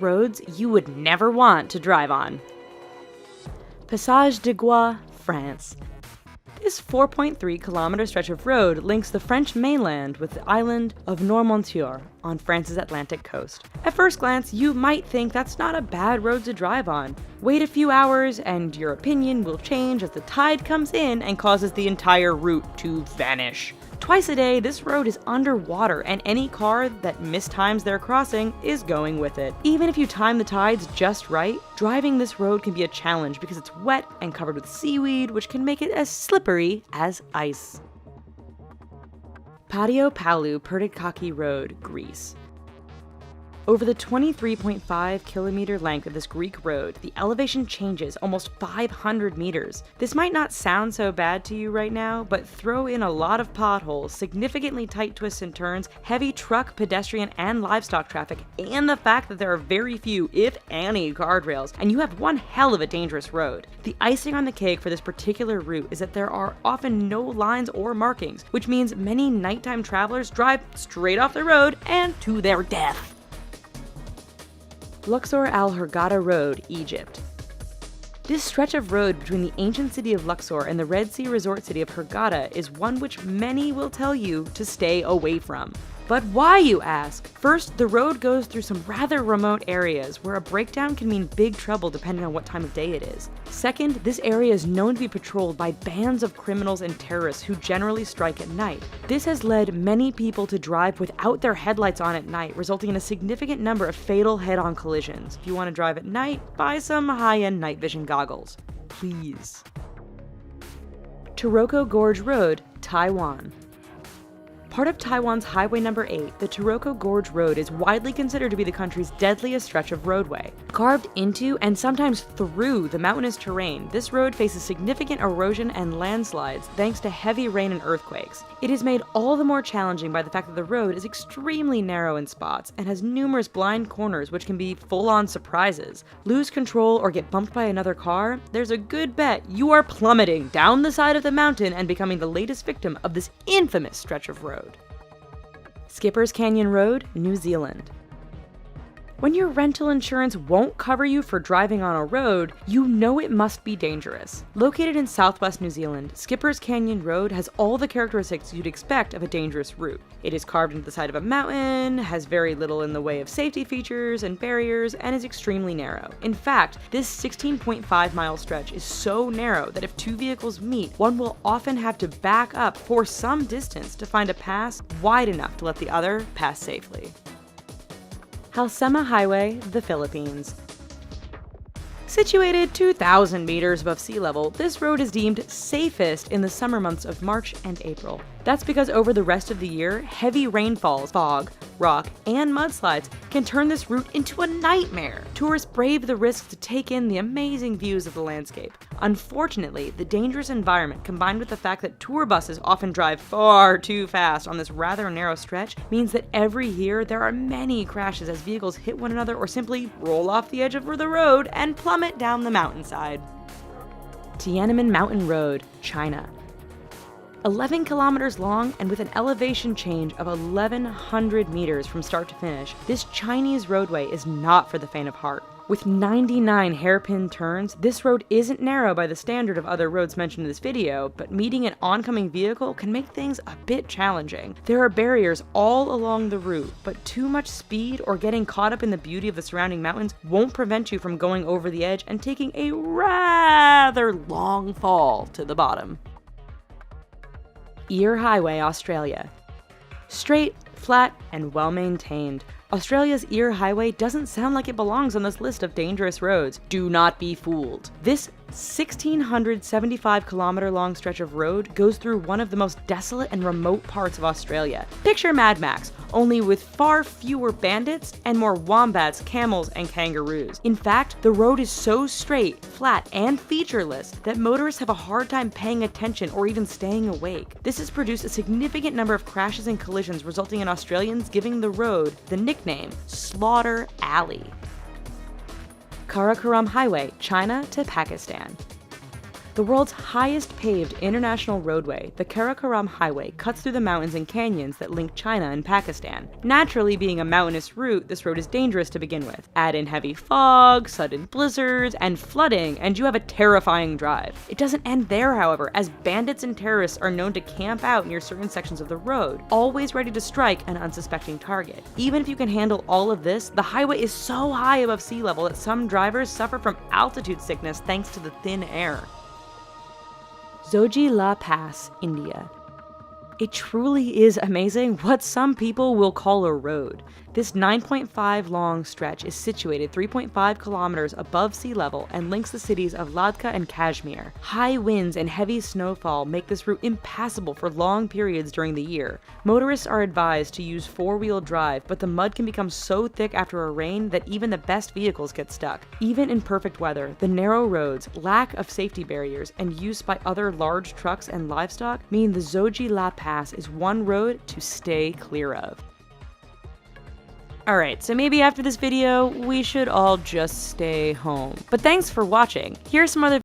roads you would never want to drive on. Passage de Gois, France. This 4.3-kilometer stretch of road links the French mainland with the island of Noirmoutier on France's Atlantic coast. At first glance, you might think that's not a bad road to drive on. Wait a few hours and your opinion will change as the tide comes in and causes the entire route to vanish. Twice a day, this road is underwater, and any car that mistimes their crossing is going with it. Even if you time the tides just right, driving this road can be a challenge because it's wet and covered with seaweed, which can make it as slippery as ice. Patio Palu Purdickaki Road, Greece. Over the 23.5-kilometer length of this Greek road, the elevation changes almost 500 meters. This might not sound so bad to you right now, but throw in a lot of potholes, significantly tight twists and turns, heavy truck, pedestrian, and livestock traffic, and the fact that there are very few, if any, guardrails, and you have one hell of a dangerous road. The icing on the cake for this particular route is that there are often no lines or markings, which means many nighttime travelers drive straight off the road and to their death. Luxor Al Hurghada Road, Egypt. This stretch of road between the ancient city of Luxor and the Red Sea resort city of Hurghada is one which many will tell you to stay away from. But why, you ask? First, the road goes through some rather remote areas where a breakdown can mean big trouble depending on what time of day it is. Second, this area is known to be patrolled by bands of criminals and terrorists who generally strike at night. This has led many people to drive without their headlights on at night, resulting in a significant number of fatal head-on collisions. If you want to drive at night, buy some high-end night vision goggles. Please. Taroko Gorge Road, Taiwan. Part of Taiwan's Highway No. 8, the Taroko Gorge Road is widely considered to be the country's deadliest stretch of roadway. Carved into and sometimes through the mountainous terrain, this road faces significant erosion and landslides thanks to heavy rain and earthquakes. It is made all the more challenging by the fact that the road is extremely narrow in spots and has numerous blind corners which can be full-on surprises. Lose control or get bumped by another car? There's a good bet you are plummeting down the side of the mountain and becoming the latest victim of this infamous stretch of road. Skipper's Canyon Road, New Zealand. When your rental insurance won't cover you for driving on a road, you know it must be dangerous. Located in southwest New Zealand, Skipper's Canyon Road has all the characteristics you'd expect of a dangerous route. It is carved into the side of a mountain, has very little in the way of safety features and barriers, and is extremely narrow. In fact, this 16.5-mile stretch is so narrow that if two vehicles meet, one will often have to back up for some distance to find a pass wide enough to let the other pass safely. Halsema Highway, the Philippines. Situated 2,000 meters above sea level, this road is deemed safest in the summer months of March and April. That's because over the rest of the year, heavy rainfalls, fog, rock, and mudslides can turn this route into a nightmare. Tourists brave the risk to take in the amazing views of the landscape. Unfortunately, the dangerous environment combined with the fact that tour buses often drive far too fast on this rather narrow stretch means that every year there are many crashes as vehicles hit one another or simply roll off the edge of the road and plummet down the mountainside. Tiananmen Mountain Road, China. 11 kilometers long and with an elevation change of 1,100 meters from start to finish, this Chinese roadway is not for the faint of heart. With 99 hairpin turns, this road isn't narrow by the standard of other roads mentioned in this video, but meeting an oncoming vehicle can make things a bit challenging. There are barriers all along the route, but too much speed or getting caught up in the beauty of the surrounding mountains won't prevent you from going over the edge and taking a rather long fall to the bottom. Eyre Highway, Australia. Straight, flat, and well-maintained, Australia's Eyre Highway doesn't sound like it belongs on this list of dangerous roads. Do not be fooled. This 1,675-kilometer long stretch of road goes through one of the most desolate and remote parts of Australia. Picture Mad Max, only with far fewer bandits and more wombats, camels, and kangaroos. In fact, the road is so straight, flat, and featureless that motorists have a hard time paying attention or even staying awake. This has produced a significant number of crashes and collisions, resulting in Australians giving the road the nickname Slaughter Alley. Karakoram Highway, China to Pakistan. The world's highest paved international roadway, the Karakoram Highway, cuts through the mountains and canyons that link China and Pakistan. Naturally, being a mountainous route, this road is dangerous to begin with. Add in heavy fog, sudden blizzards, and flooding, and you have a terrifying drive. It doesn't end there, however, as bandits and terrorists are known to camp out near certain sections of the road, always ready to strike an unsuspecting target. Even if you can handle all of this, the highway is so high above sea level that some drivers suffer from altitude sickness thanks to the thin air. Zoji La Pass, India. It truly is amazing what some people will call a road. This 9.5 long stretch is situated 3.5 kilometers above sea level and links the cities of Ladakh and Kashmir. High winds and heavy snowfall make this route impassable for long periods during the year. Motorists are advised to use four-wheel drive, but the mud can become so thick after a rain that even the best vehicles get stuck. Even in perfect weather, the narrow roads, lack of safety barriers, and use by other large trucks and livestock mean the Zoji La Pass is one road to stay clear of. Alright, so maybe after this video, we should all just stay home. But thanks for watching. Here are some other